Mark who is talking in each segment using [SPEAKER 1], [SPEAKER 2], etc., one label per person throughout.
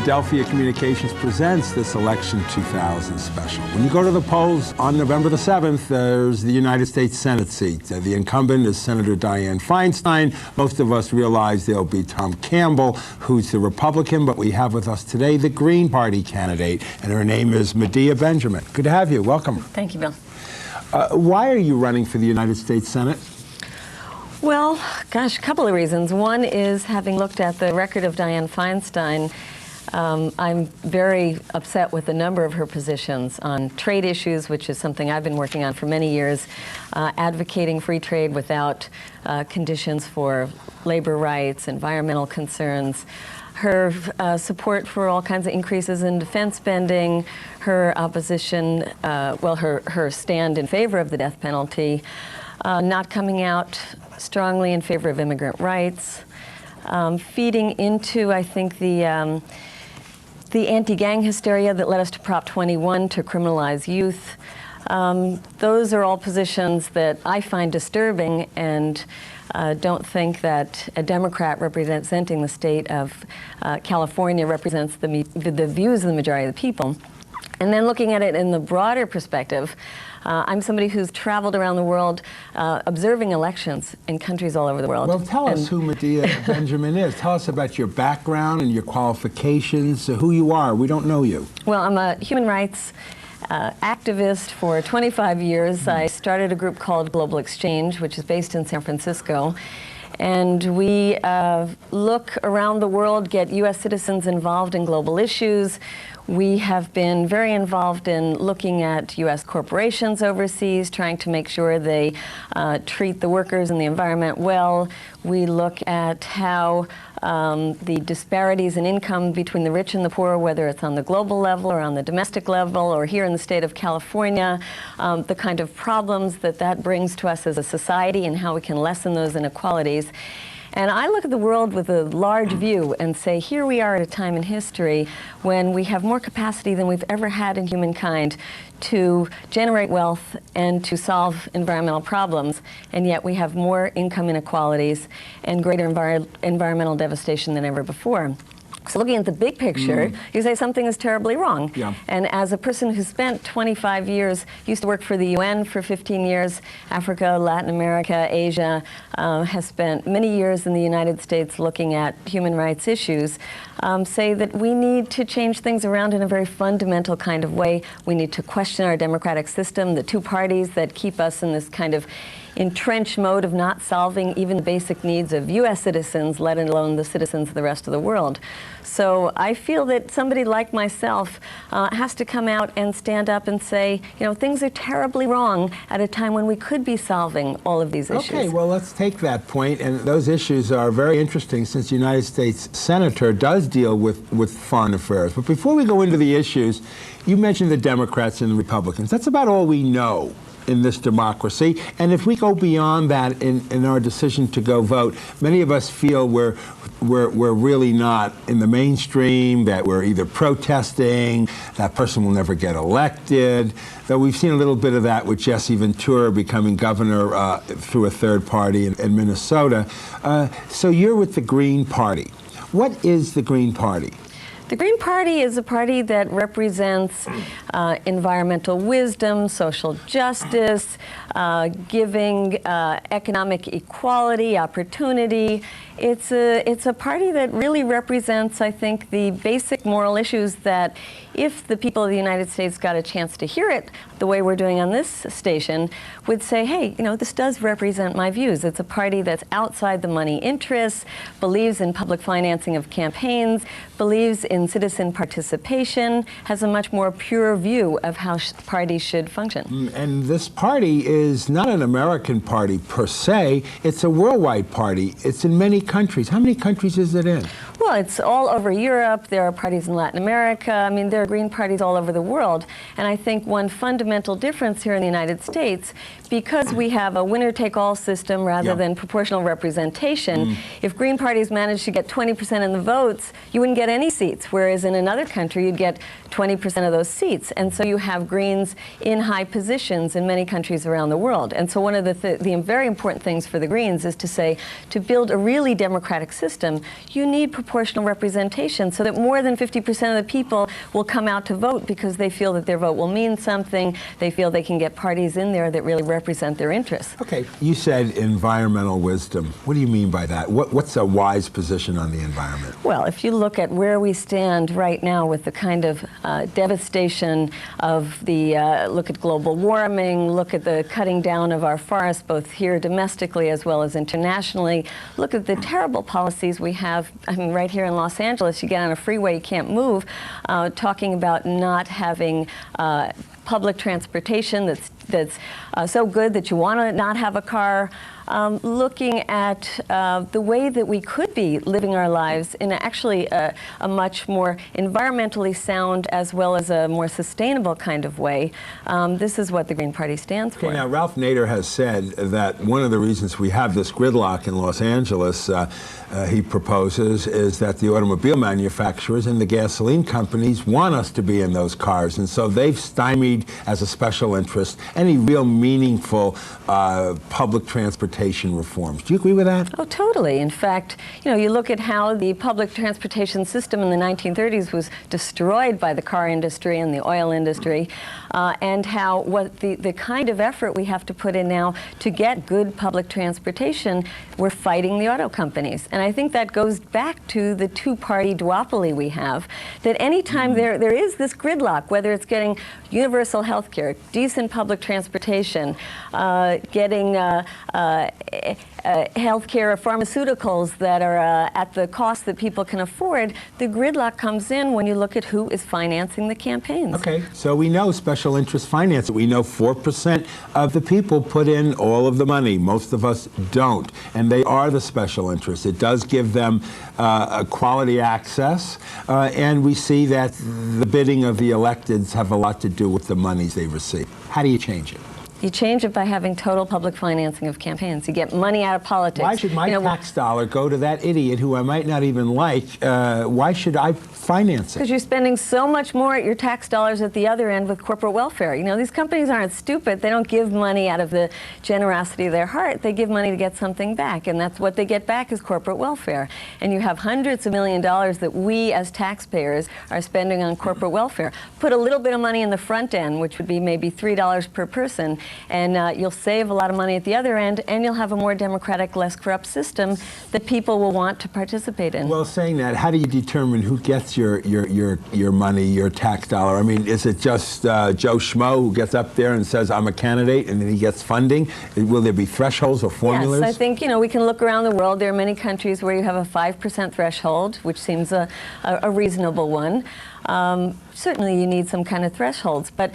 [SPEAKER 1] Philadelphia Communications presents this Election 2000 special. When you go to the polls on November the 7th, there's the United States Senate seat. The incumbent is Senator Dianne Feinstein. Most of us realize there'll be Tom Campbell, who's the Republican, but we have with us today the Green Party candidate, and her name is Medea Benjamin. Good to have you. Welcome.
[SPEAKER 2] Thank you, Bill.
[SPEAKER 1] Why are you running for the United States Senate?
[SPEAKER 2] Well, gosh, a couple of reasons. One is, having looked at the record of Dianne Feinstein, I'm very upset with a number of her positions on trade issues, which is something I've been working on for many years, advocating free trade without conditions for labor rights, environmental concerns, her support for all kinds of increases in defense spending, her opposition, her stand in favor of the death penalty, not coming out strongly in favor of immigrant rights, feeding into, I think, the anti-gang hysteria that led us to Prop 21 to criminalize youth. Those are all positions that I find disturbing, and don't think that a Democrat representing the state of California represents the views of the majority of the people. And then looking at it in the broader perspective, I'm somebody who's traveled around the world observing elections in countries all over the world.
[SPEAKER 1] Well, tell us who Medea Benjamin is. Tell us about your background and your qualifications, who you are. We don't know you.
[SPEAKER 2] Well, I'm a human rights activist for 25 years. I started a group called Global Exchange, which is based in San Francisco. And we look around the world, get U.S. citizens involved in global issues. We have been very involved in looking at U.S. corporations overseas, trying to make sure they treat the workers and the environment well. We look at how the disparities in income between the rich and the poor, whether it's on the global level or on the domestic level or here in the state of California, the kind of problems that brings to us as a society and how we can lessen those inequalities. And I look at the world with a large view and say, here we are at a time in history when we have more capacity than we've ever had in humankind to generate wealth and to solve environmental problems, and yet we have more income inequalities and greater environmental devastation than ever before. So looking at the big picture, you say something is terribly wrong.
[SPEAKER 1] Yeah.
[SPEAKER 2] And as a person who spent 25 years, used to work for the UN for 15 years, Africa, Latin America, Asia, has spent many years in the United States looking at human rights issues, say that we need to change things around in a very fundamental kind of way. We need to question our democratic system, the two parties that keep us in this kind of entrenched mode of not solving even the basic needs of U.S. citizens, let alone the citizens of the rest of the world. So I feel that somebody like myself has to come out and stand up and say, you know, things are terribly wrong at a time when we could be solving all of these issues.
[SPEAKER 1] Okay, well, let's take that point, and those issues are very interesting since the United States Senator does deal with foreign affairs. But before we go into the issues, you mentioned the Democrats and the Republicans. That's about all we know in this democracy. And if we go beyond that in our decision to go vote, many of us feel we're really not in the mainstream, that we're either protesting, that person will never get elected, though we've seen a little bit of that with Jesse Ventura becoming governor through a third party in Minnesota. So you're with the Green Party. What is the Green Party?
[SPEAKER 2] The Green Party is a party that represents environmental wisdom, social justice, giving economic equality, opportunity. It's a party that really represents, I think, the basic moral issues that if the people of the United States got a chance to hear it the way we're doing on this station, would say, hey, you know, this does represent my views. It's a party that's outside the money interests, believes in public financing of campaigns, believes in citizen participation, has a much more pure view of how parties should function.
[SPEAKER 1] And this party is not an American party per se, it's a worldwide party. It's in many countries. How many countries is it in?
[SPEAKER 2] Well, it's all over Europe. There are parties in Latin America. I mean, there are Green parties all over the world. And I think one fundamental difference here in the United States, because we have a winner-take-all system rather than proportional representation, if Green parties managed to get 20% in the votes, you wouldn't get any seats, whereas in another country you'd get 20% of those seats. And so you have Greens in high positions in many countries around the world. And so one of the very important things for the Greens is to say, to build a really democratic system, you need proportional representation so that more than 50% of the people will come out to vote because they feel that their vote will mean something. They feel they can get parties in there that really represent their interests.
[SPEAKER 1] Okay, you said environmental wisdom. What do you mean by that? What's a wise position on the environment?
[SPEAKER 2] Well, if you look at where we stand right now with the kind of devastation of look at global warming, look at the cutting down of our forests, both here domestically as well as internationally, look at the terrible policies we have. I mean, right here in Los Angeles, you get on a freeway, you can't move, talking about not having public transportation that's so good that you want to not have a car, looking at the way that we could be living our lives in actually a much more environmentally sound as well as a more sustainable kind of way. This is what the Green Party stands for.
[SPEAKER 1] Okay, now Ralph Nader has said that one of the reasons we have this gridlock in Los Angeles, he proposes, is that the automobile manufacturers and the gasoline companies want us to be in those cars, and so they've stymied as a special interest any real meaningful public transportation reforms. Do you agree with that?
[SPEAKER 2] Oh, totally. In fact, you know, you look at how the public transportation system in the 1930s was destroyed by the car industry and the oil industry, and how the kind of effort we have to put in now to get good public transportation, we're fighting the auto companies. And I think that goes back to the two-party duopoly we have, that anytime there is this gridlock, whether it's getting universal health care, decent public transportation, getting health care or pharmaceuticals that are at the cost that people can afford, the gridlock comes in when you look at who is financing the campaigns.
[SPEAKER 1] Okay, so we know special interest finance. We know 4% of the people put in all of the money. Most of us don't, and they are the special interest. It does give them a quality access, and we see that the bidding of the electeds have a lot to do with the monies they receive. How do you change it?
[SPEAKER 2] You change it by having total public financing of campaigns. You get money out of politics.
[SPEAKER 1] Why should my tax dollar go to that idiot who I might not even like? Why should I finance it?
[SPEAKER 2] Because you're spending so much more at your tax dollars at the other end with corporate welfare. You know, these companies aren't stupid. They don't give money out of the generosity of their heart. They give money to get something back, and that's what they get back is corporate welfare. And you have hundreds of millions of dollars that we as taxpayers are spending on corporate welfare. Put a little bit of money in the front end, which would be maybe $3 per person, and you'll save a lot of money at the other end, and you'll have a more democratic, less corrupt system that people will want to participate in.
[SPEAKER 1] Well, saying that, how do you determine who gets your money, your tax dollar? I mean, is it just Joe Schmo who gets up there and says, I'm a candidate, and then he gets funding? Will there be thresholds or formulas?
[SPEAKER 2] Yes, I think, you know, we can look around the world. There are many countries where you have a 5% threshold, which seems a reasonable one. Certainly you need some kind of thresholds, but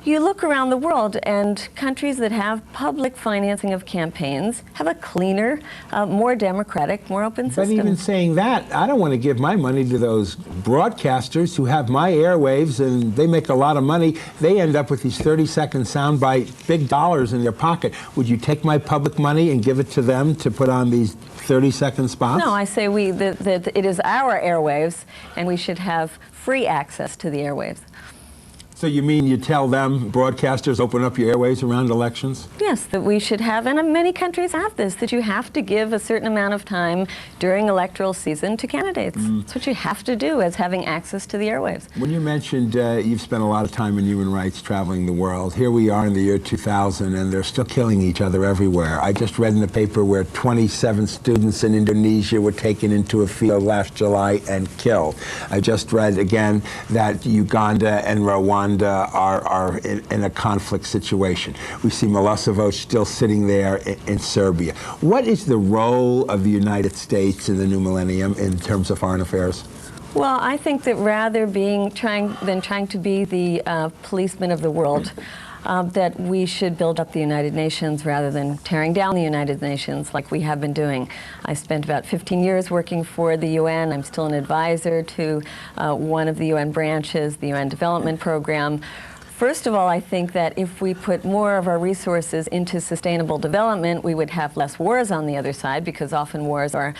[SPEAKER 2] you look around the world, and countries that have public financing of campaigns have a cleaner, more democratic, more open system.
[SPEAKER 1] But even saying that, I don't want to give my money to those broadcasters who have my airwaves, and they make a lot of money. They end up with these 30-second soundbite, big dollars in their pocket. Would you take my public money and give it to them to put on these 30-second spots?
[SPEAKER 2] No, I say that it is our airwaves, and we should have free access to the airwaves.
[SPEAKER 1] So you mean you tell them, broadcasters, open up your airways around elections?
[SPEAKER 2] Yes, that we should have, and many countries have this, that you have to give a certain amount of time during electoral season to candidates. That's what you have to do, as having access to the airwaves.
[SPEAKER 1] When you mentioned you've spent a lot of time in human rights traveling the world, here we are in the year 2000, and they're still killing each other everywhere. I just read in the paper where 27 students in Indonesia were taken into a field last July and killed. I just read again that Uganda and Rwanda are in a conflict situation. We see Milosevic still sitting there in Serbia. What is the role of the United States in the new millennium in terms of foreign affairs?
[SPEAKER 2] Well, I think that rather than trying to be the policeman of the world, that we should build up the United Nations rather than tearing down the United Nations like we have been doing. I spent about 15 years working for the UN. I'm still an advisor to one of the UN branches, the UN Development Program. First of all, I think that if we put more of our resources into sustainable development, we would have less wars on the other side, because often wars are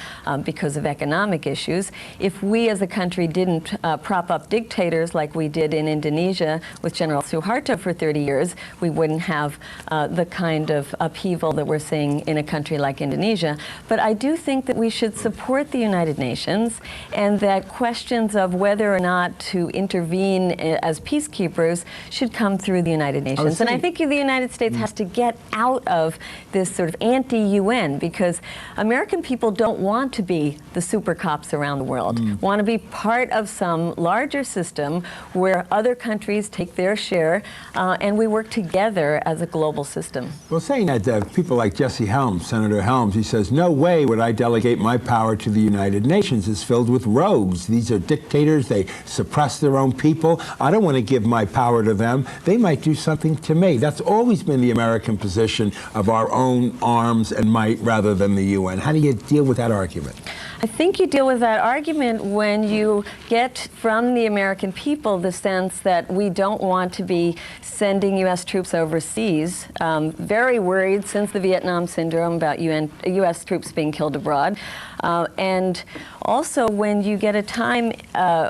[SPEAKER 2] because of economic issues. If we as a country didn't prop up dictators like we did in Indonesia with General Suharto for 30 years, we wouldn't have the kind of upheaval that we're seeing in a country like Indonesia. But I do think that we should support the United Nations, and that questions of whether or not to intervene as peacekeepers should come through the United Nations. And I think the United States has to get out of this sort of anti-UN, because American people don't want to be the super cops around the world, want to be part of some larger system where other countries take their share and we work together as a global system.
[SPEAKER 1] Well, saying that, people like Jesse Helms, Senator Helms, he says, no way would I delegate my power to the United Nations. It's filled with rogues. These are dictators. They suppress their own people. I don't want to give my power to them. They might do something to me. That's always been the American position, of our own arms and might rather than the UN. How do you deal with that argument?
[SPEAKER 2] I think you deal with that argument when you get from the American people the sense that we don't want to be sending U.S. troops overseas. Very worried since the Vietnam Syndrome about U.S. troops being killed abroad. And also when you get a time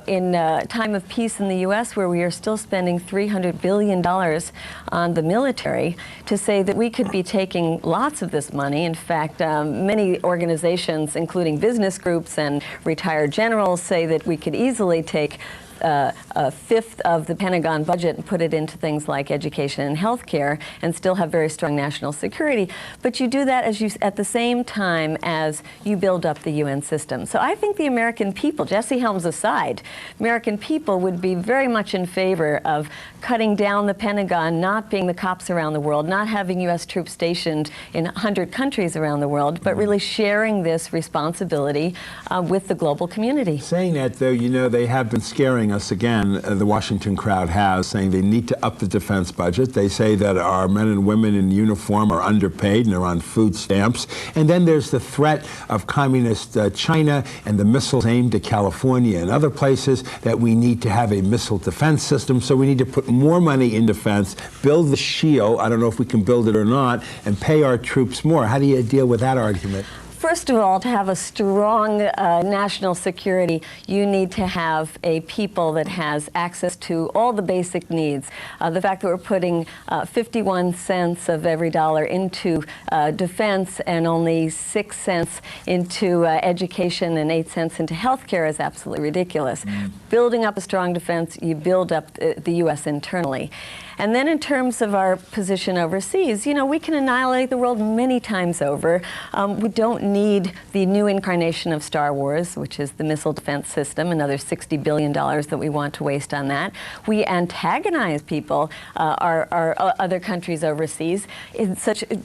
[SPEAKER 2] in time of peace in the U.S. where we are still spending $300 billion on the military, to say that we could be taking lots of this money. In fact, many organizations, including business groups and retired generals, say that we could easily take a fifth of the Pentagon budget and put it into things like education and healthcare and still have very strong national security. But you do that at the same time as you build up the UN system. So I think the American people, Jesse Helms aside, American people would be very much in favor of cutting down the Pentagon, not being the cops around the world, not having U.S. troops stationed in 100 countries around the world, but really sharing this responsibility with the global community.
[SPEAKER 1] Saying that, though, you know, they have been scaring us again, the Washington crowd has, saying they need to up the defense budget. They say that our men and women in uniform are underpaid and they're on food stamps. And then there's the threat of communist China and the missiles aimed at California and other places, that we need to have a missile defense system. So we need to put more money in defense, build the shield, I don't know if we can build it or not, and pay our troops more. How do you deal with that argument?
[SPEAKER 2] First of all, to have a strong national security, you need to have a people that has access to all the basic needs. The fact that we're putting 51 cents of every dollar into defense and only 6 cents into education and 8 cents into healthcare is absolutely ridiculous. Building up a strong defense, you build up the U.S. internally. And then in terms of our position overseas, you know, we can annihilate the world many times over. We don't need the new incarnation of Star Wars, which is the missile defense system, another $60 billion that we want to waste on that. We antagonize people, our other countries overseas,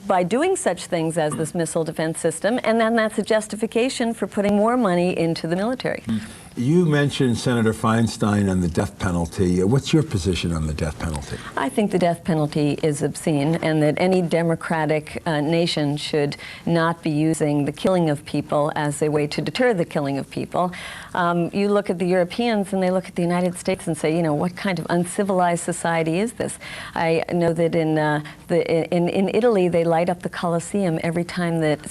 [SPEAKER 2] by doing such things as this missile defense system, and then that's a justification for putting more money into the military.
[SPEAKER 1] You mentioned Senator Feinstein and the death penalty. What's your position on the death penalty?
[SPEAKER 2] I think the death penalty is obscene, and that any democratic nation should not be using the killing of people as a way to deter the killing of people. You look at the Europeans and they look at the United States and say, you know, what kind of uncivilized society is this? I know that in Italy they light up the Colosseum every time that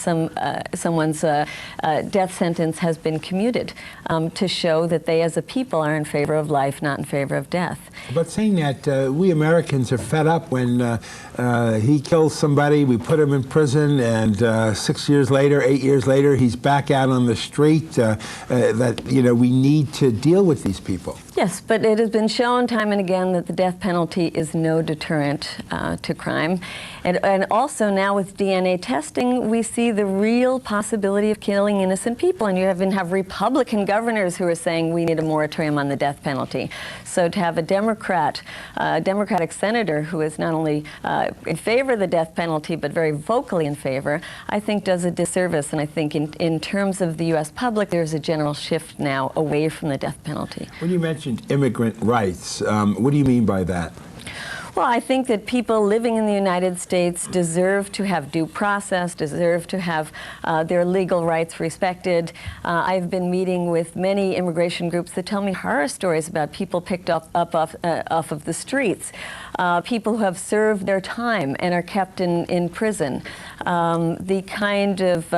[SPEAKER 2] someone's death sentence has been commuted, to show that they as a people are in favor of life, not in favor of death.
[SPEAKER 1] But saying that, we Americans are fed up when he kills somebody, we put him in prison, and 6 years later, 8 years later, he's back out on the street, that, you know, we need to deal with these people.
[SPEAKER 2] Yes, but it has been shown time and again that the death penalty is no deterrent to crime. And also now with DNA testing, we see the real possibility of killing innocent people. And you even have Republican governors who are saying we need a moratorium on the death penalty. So to have a Democratic senator who is not only in favor of the death penalty, but very vocally in favor, I think does a disservice. And I think in terms of the U.S. public, there's a general shift now away from the death penalty.
[SPEAKER 1] When you mentioned immigrant rights, what do you mean by that?
[SPEAKER 2] Well, I think that people living in the United States deserve to have due process, deserve to have their legal rights respected. I've been meeting with many immigration groups that tell me horror stories about people picked up off of the streets, people who have served their time and are kept in prison. The kind of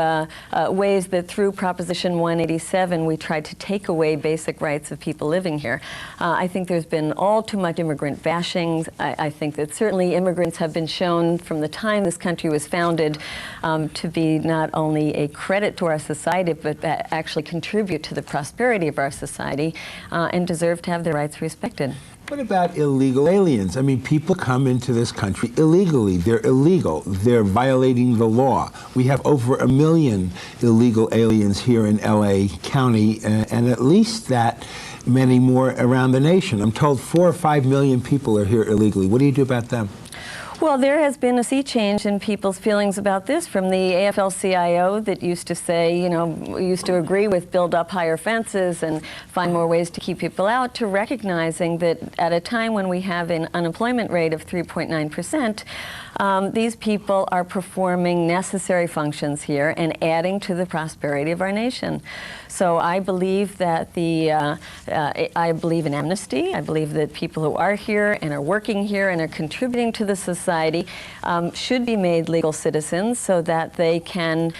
[SPEAKER 2] ways that through Proposition 187 we tried to take away basic rights of people living here. I think there's been all too much immigrant bashing. I think that certainly immigrants have been shown from the time this country was founded to be not only a credit to our society, but that actually contribute to the prosperity of our society and deserve to have their rights respected.
[SPEAKER 1] What about illegal aliens? I mean, people come into this country illegally. They're illegal. They're violating the law. We have over 1 million illegal aliens here in LA County, and at least that many more around the nation. I'm told 4 or 5 million people are here illegally. What do you do about them?
[SPEAKER 2] Well, there has been a sea change in people's feelings about this, from the AFL-CIO that used to say, you know, used to agree with build up higher fences and find more ways to keep people out, to recognizing that at a time when we have an unemployment rate of 3.9%, these people are performing necessary functions here and adding to the prosperity of our nation. So I believe that I believe in amnesty. I believe that people who are here and are working here and are contributing to the society should be made legal citizens so that they can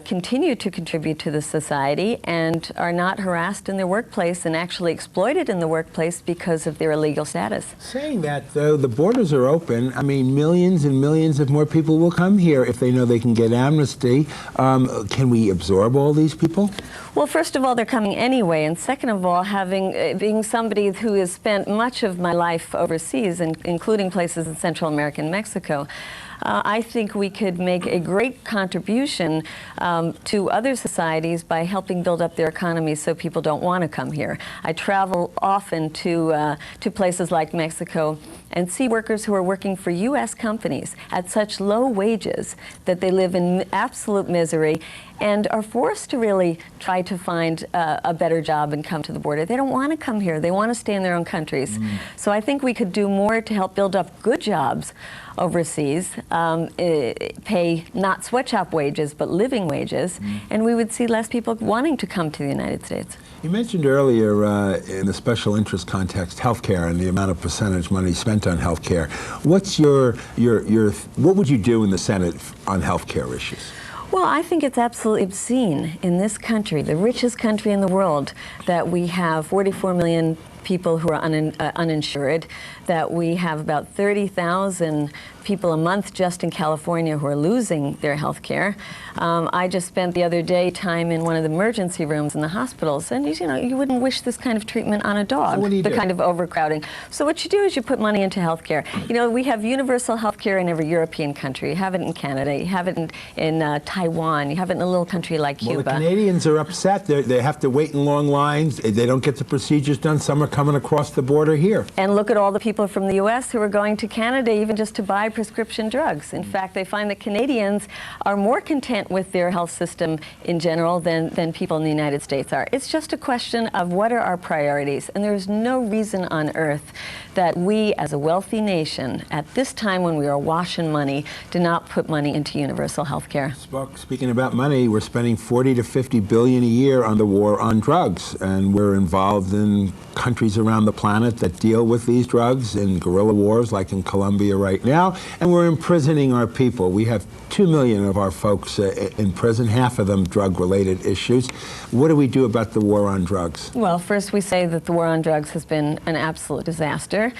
[SPEAKER 2] continue to contribute to the society and are not harassed in their workplace and actually exploited in the workplace because of their illegal status.
[SPEAKER 1] Saying that, though, the borders are open. I mean, millions and millions of more people will come here if they know they can get amnesty. Can we absorb all these people?
[SPEAKER 2] Well, first of all, they're coming anyway, and second of all, being somebody who has spent much of my life overseas, including places in Central America and Mexico, I think we could make a great contribution to other societies by helping build up their economies so people don't want to come here. I travel often to places like Mexico and see workers who are working for U.S. companies at such low wages that they live in absolute misery and are forced to really try to find a better job and come to the border. They don't want to come here. They want to stay in their own countries. So I think we could do more to help build up good jobs overseas, pay not sweatshop wages, but living wages, and we would see less people wanting to come to the United States.
[SPEAKER 1] You mentioned earlier in the special interest context healthcare and the amount of percentage money spent on healthcare. What's what would you do in the Senate on healthcare issues?
[SPEAKER 2] Well, I think it's absolutely obscene in this country, the richest country in the world, that we have 44 million people who are uninsured, that we have about 30,000 people a month just in California who are losing their health care. I just spent the other day time in one of the emergency rooms in the hospitals, and you know, you wouldn't wish this kind of treatment on a dog,
[SPEAKER 1] so what do you do?
[SPEAKER 2] Kind of overcrowding. So what you do is you put money into health care. You know, we have universal health care in every European country. You have it in Canada, you have it in Taiwan, you have it in a little country like Cuba.
[SPEAKER 1] Well, the Canadians are upset. They have to wait in long lines. They don't get the procedures done. Some are coming across the border here.
[SPEAKER 2] And look at all the people from the U.S. who are going to Canada even just to buy prescription drugs. In fact, they find that Canadians are more content with their health system in general than people in the United States are. It's just a question of what are our priorities, and there's no reason on earth that we, as a wealthy nation, at this time when we are awash in money, do not put money into universal health care.
[SPEAKER 1] Speaking about money, we're spending 40 to 50 billion a year on the war on drugs, and we're involved in countries around the planet that deal with these drugs in guerrilla wars like in Colombia right now, and we're imprisoning our people. We have 2 million of our folks in prison, half of them drug-related issues. What do we do about the war on drugs? Well,
[SPEAKER 2] first we say that the war on drugs has been an absolute disaster.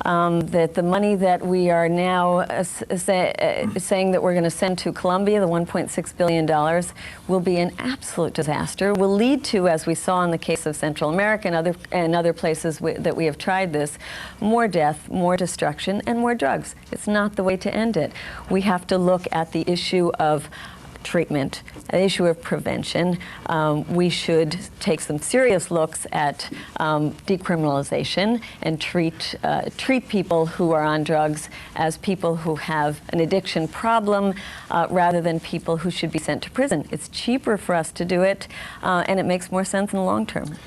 [SPEAKER 2] That the money that we are now saying that we're going to send to Colombia, the $1.6 billion, will be an absolute disaster, will lead to, as we saw in the case of Central America and other places that we have tried this, more death, more destruction, and more drugs. It's not the way to end it. We have to look at the issue of treatment, an issue of prevention. We should take some serious looks at decriminalization and treat people who are on drugs as people who have an addiction problem rather than people who should be sent to prison. It's cheaper for us to do it, and it makes more sense in the long term.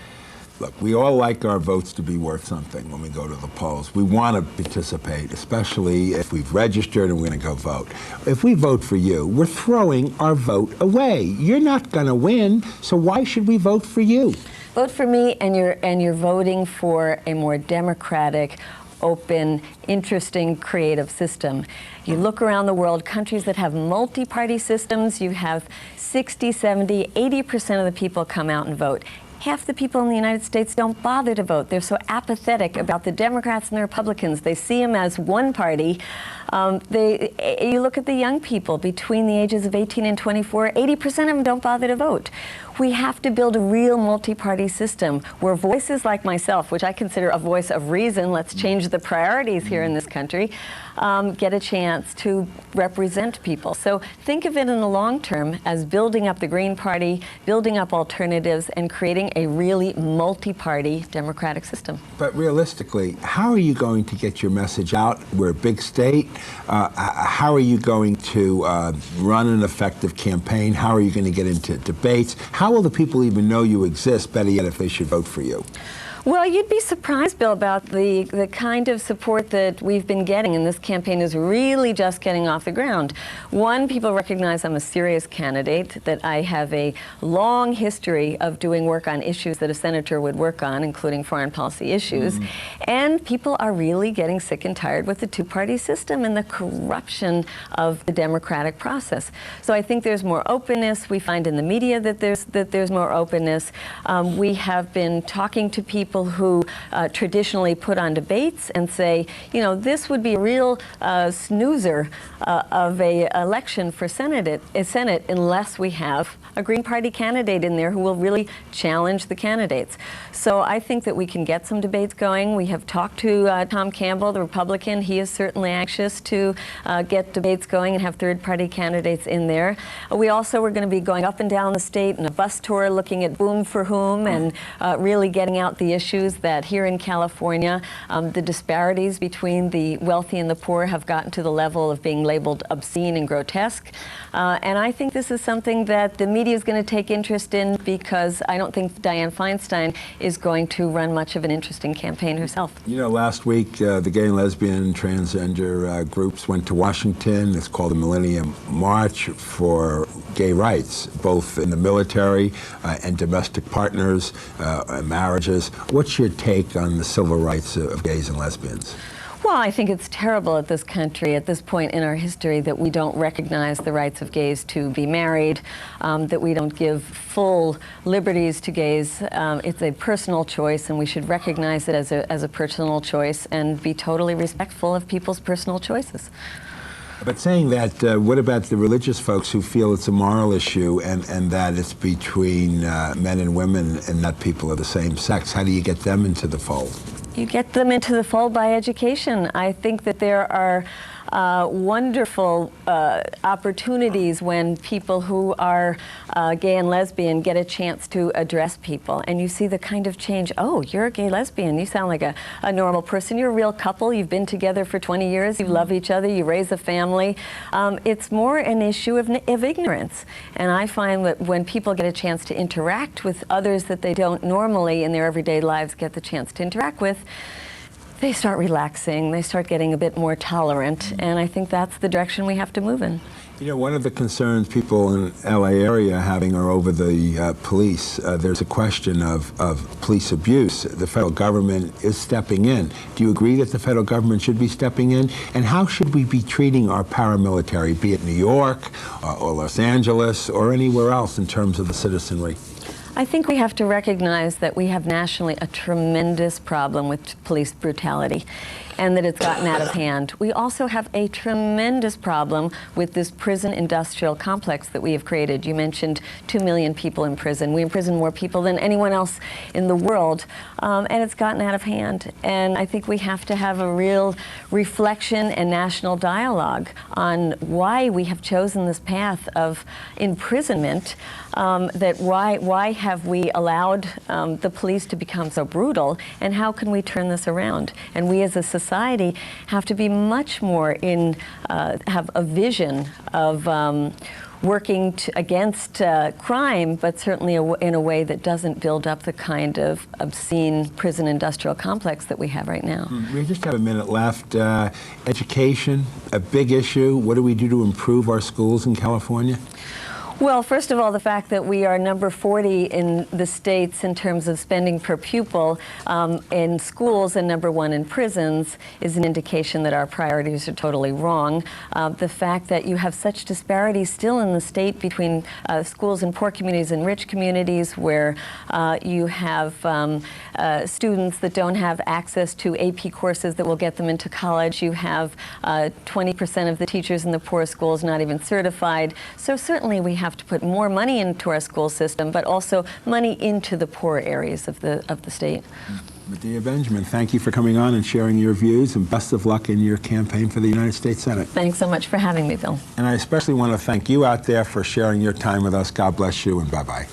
[SPEAKER 1] Look, we all like our votes to be worth something when we go to the polls. We want to participate, especially if we've registered and we're going to go vote. If we vote for you, we're throwing our vote away. You're not going to win, so why should we vote for you?
[SPEAKER 2] Vote for me, and you're voting for a more democratic, open, interesting, creative system. You look around the world, countries that have multi-party systems, you have 60, 70, 80% of the people come out and vote. Half the people in the United States don't bother to vote. They're so apathetic about the Democrats and the Republicans. They see them as one party. You look at the young people between the ages of 18 and 24, 80% of them don't bother to vote. We have to build a real multi-party system where voices like myself, which I consider a voice of reason, let's change the priorities here in this country, get a chance to represent people. So think of it in the long term as building up the Green Party, building up alternatives, and creating a really multi-party democratic system.
[SPEAKER 1] But realistically, how are you going to get your message out? We're a big state. How are you going to run an effective campaign? How are you going to get into debates? How will the people even know you exist, better yet, if they should vote for you?
[SPEAKER 2] Well, you'd be surprised, Bill, about the kind of support that we've been getting, and this campaign is really just getting off the ground. One, people recognize I'm a serious candidate, that I have a long history of doing work on issues that a senator would work on, including foreign policy issues. And people are really getting sick and tired with the two-party system and the corruption of the democratic process. So I think there's more openness. We find in the media that there's more openness. We have been talking to people who traditionally put on debates and say, you know, this would be a real snoozer of a election for Senate unless we have a Green Party candidate in there who will really challenge the candidates. So I think that we can get some debates going. We have talked to Tom Campbell, the Republican. He is certainly anxious to get debates going and have third-party candidates in there. We also were going to be going up and down the state in a bus tour looking at whom for whom and really getting out the issues that here in California, the disparities between the wealthy and the poor have gotten to the level of being labeled obscene and grotesque. And I think this is something that the media is going to take interest in, because I don't think Dianne Feinstein is going to run much of an interesting campaign herself.
[SPEAKER 1] You know, last week, the gay and lesbian transgender groups went to Washington. It's called the Millennium March for gay rights, both in the military and domestic partners, marriages. What's your take on the civil rights of gays and lesbians?
[SPEAKER 2] Well, I think it's terrible at this country, at this point in our history, that we don't recognize the rights of gays to be married, that we don't give full liberties to gays. It's a personal choice, and we should recognize it as a personal choice and be totally respectful of people's personal choices.
[SPEAKER 1] But saying that, what about the religious folks who feel it's a moral issue and that it's between men and women and not people of the same sex? How do you get them into the fold?
[SPEAKER 2] You get them into the fold by education. I think that there are wonderful opportunities when people who are gay and lesbian get a chance to address people, and you see the kind of change. Oh, you're a gay lesbian, you sound like a normal person, you're a real couple, you've been together for 20 years, you love each other, you raise a family. It's more an issue of ignorance, and I find that when people get a chance to interact with others that they don't normally in their everyday lives get the chance to interact with, they start relaxing, they start getting a bit more tolerant, and I think that's the direction we have to move in.
[SPEAKER 1] You know, one of the concerns people in the LA area having are over the police. There's a question of police abuse. The federal government is stepping in. Do you agree that the federal government should be stepping in? And how should we be treating our paramilitary, be it New York or Los Angeles or anywhere else in terms of the citizenry?
[SPEAKER 2] I think we have to recognize that we have nationally a tremendous problem with police brutality, and that it's gotten out of hand. We also have a tremendous problem with this prison industrial complex that we have created. You mentioned 2 million people in prison. We imprison more people than anyone else in the world, and it's gotten out of hand. And I think we have to have a real reflection and national dialogue on why we have chosen this path of imprisonment, that why have we allowed the police to become so brutal, and how can we turn this around? And we as a society have to be much more have a vision of working against crime, but certainly in a way that doesn't build up the kind of obscene prison industrial complex that we have right now.
[SPEAKER 1] We just have a minute left. Education, a big issue. What do we do to improve our schools in California?
[SPEAKER 2] Well, first of all, the fact that we are number 40 in the states in terms of spending per pupil in schools and number 1 in prisons is an indication that our priorities are totally wrong. The fact that you have such disparity still in the state between schools in poor communities and rich communities, where you have students that don't have access to AP courses that will get them into college. You have 20% of the teachers in the poor schools not even certified. So certainly we have to put more money into our school system, but also money into the poor areas of the state.
[SPEAKER 1] Medea Benjamin, thank you for coming on and sharing your views, and best of luck in your campaign for the United States Senate.
[SPEAKER 2] Thanks so much for having me, Bill.
[SPEAKER 1] And I especially want to thank you out there for sharing your time with us. God bless you, and bye-bye.